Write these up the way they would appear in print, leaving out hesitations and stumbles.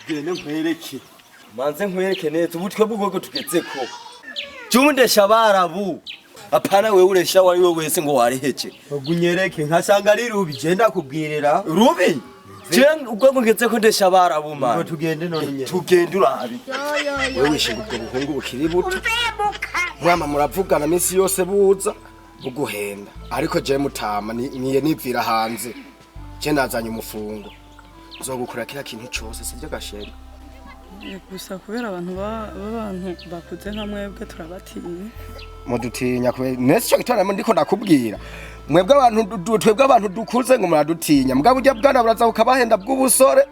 gende nkwereke manze nkwereke neza ubutwe bw'ubwoko tugezeko jumundesha abarabu apana wewe uresha wari we wese ngo wareheje ugunyereke nkasanga ari rubi genda kubwirira rubi je ubwo ngezeko ndesha abarabu man tugende none tugende urabi wewe wishinga ubwo buhungu bukiri buto mwama muravugana minsi yose buza buguhenda ariko je mutama niye nivira hanze je nazanye umufungo uzogukora kila kintu cyose sivyo gasheri gusa kubera abantu bakuze nka mwebwe turabatinya mudutinya kubera nese cyo gitana ndiko ndakubwira mwebwe abantu dukuze ngo muradutinya mugabo ujya bwana buraza ukabahenda bw'ubusore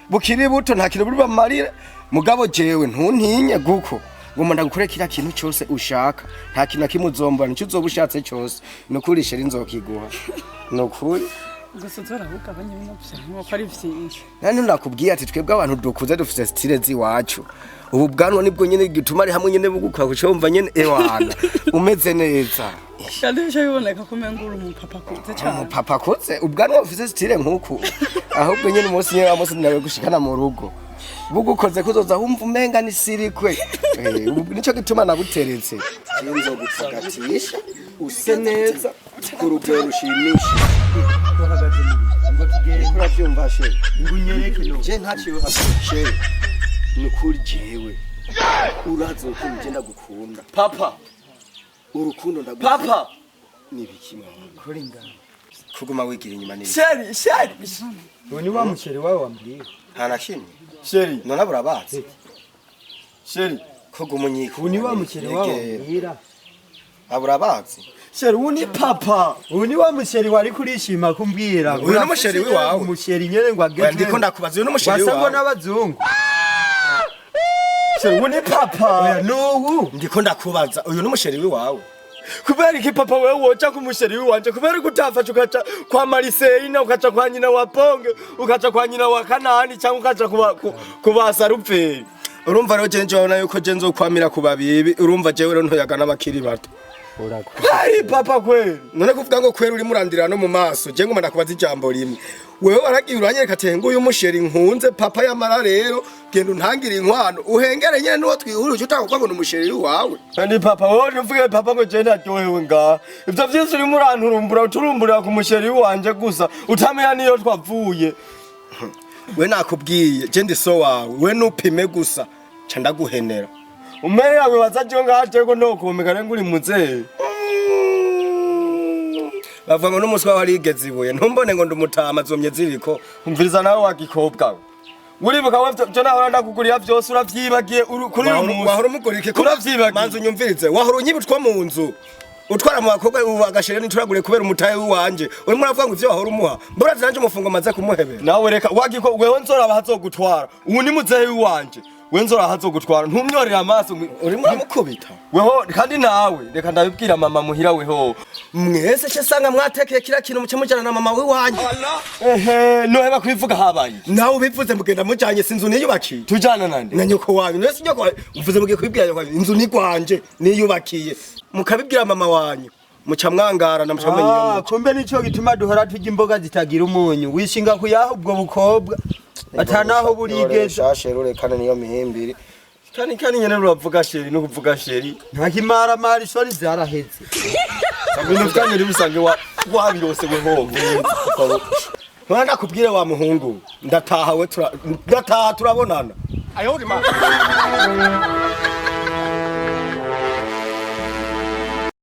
bukiri buto nta kintu buri bamarire mugabo jewe ntuntinye guko ngo ndagukore kila kintu cyose ushaka nta kintu kimuzombana nicyo uzobushatse cyose nukuri sheri nzokiguha nukuri gusa zarahuka abanyabintu by'amoko ari byinshi nani ndakubwiye ati twebwe abantu dukuze dufite style ziwacu ubu bwanwa nibwo nyene gituma ari hamwe nyene bugukwa kucomva nyene ewana umeze neza kandi cyo biboneka ko mengura umupapa kuze cyane umupapa kuze ubwanwa ufite style nkuko ahubwo nyene umunsi nyene amusi nawe gushikana mu rugo bugukoze kuzoza humva umenga ni sirikwe nico gituma nabuteretse kinzo gutagatisha use neza kurugero rushimisha ngo tugere kuri avyumva she ngunyereke no je ntaciwe hashe nukuri jewe urazo ko ngenda gukunda papa urukundo ndagukunda papa nibikimwe kuri ngana kuguma wigira inyuma nini sheri ni wa musheri wawe wambwiye ntana kimwe sheri nona burabatse sheri kugumunyika ni wa musheri wawe wambwira aburabatse sheri uni papa uni wa musheri wari kurishima kumbwira uyu no musheri wawe umusheri nyene ngo ageze ndiko ndakubaza uyu no musheri wawe wasabona abazungu sheri uni papa no ndiko ndakubaza uyu no musheri wawe kubera iki papa wewe woca ku musheri wanje kubera gutafa ukaca kwa Mariseina ukaca kwa nyina wa Ponge ukaca kwa nyina wa Kanani cyangwa ukaca kubasa rupferi urumva rero je njona yuko je nzokwamira kubabibi urumva jewe rero ntoyaga n'abakiri bato Hai papa kweli none kuvuga ngo kweli uri murandira no mu maso je ngoma ndakubaza ijambo rimwe wewe waragiye uranyereka tengo uyu musheri nkunze papa yamara rero genda untangira inkwano uhengere nyene nuwo twihuruje utakwa ngo umusheri wawe kandi papa wowe uvuge papa ngo je ndaryohewe nga ivyo vyose uri muranturumbura uturumbura ku musheri wanje gusa utamenya niyo twavuye we nakubwiye je ndi so wawe we nupime gusa ca ndaguhenera umere yawe bazaje ngaje ko ntokomeka nguri muze bavuga ngo n'umuswa wari igeze ibuye ntumbone ngo ndumutama zomye ziriko umviriza nawe wagikobwa uribuka wavyo je naho ndakugurira vyose uravyibagiye kuri uyu munsi wahora umugurike kuravyibagiye manzu nyumvirize wahora unyibutwa mu nzu utwara mu bakobwa ubagashire nituragure kubera umutaye wanje uri muravuga ngo ivyo wahora umuha mbura zanje umufungo maze kumuhebera nawe reka wagiko wewe nzora bahazogutwara ubu ni muzehe wanje wenzora hazogutwara ntumyorera amaso uri muramukubita weho kandi nawe reka ndabibwira mama muhira weho mwese cyo sanga mwatekeye kira kintu muce mujana na mama we wanje nohe bakwivuga habaye nawe ubivuze mugenda mujanye sinzu niyubakiye tujana nande na nyoko wanyu nese nyoko uvuze mugiye kwibwira nyoko inzu ni gwanje niyubakiye mukabibwira mama wanyu muca mwangara na mucamenye kumbe nico gituma duhora tujya imboga zitagira umunyu wishinga kuyaha ubwo bukobwa atanaho burigeza shashero rekana niyo mihimbiri kandi nyene ruvuga sheri no kuvuga sheri nta kimara mari sori zaraheze sabino kanye ribusange wabirose weho Mwana kubwire wa muhungu ndataha we turabonana ayo